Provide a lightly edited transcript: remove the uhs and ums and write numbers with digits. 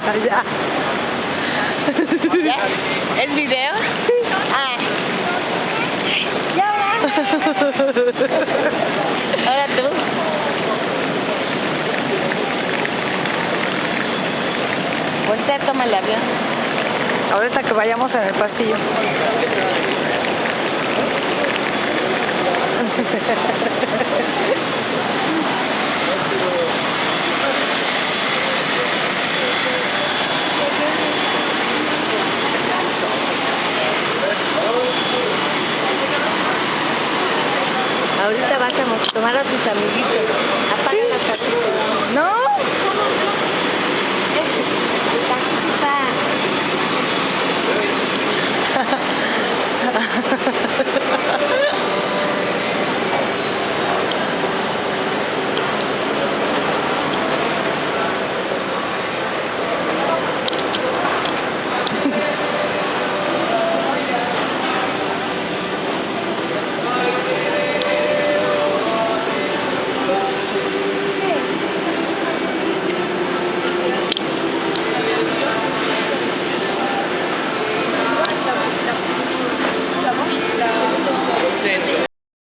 Allá. ¿Ya? ¿El video? Ah. Ya. Ahora tú. Voltea, toma el avión. Ahorita que vayamos en el pasillo. Ahorita vas a tomar a tus amiguitos.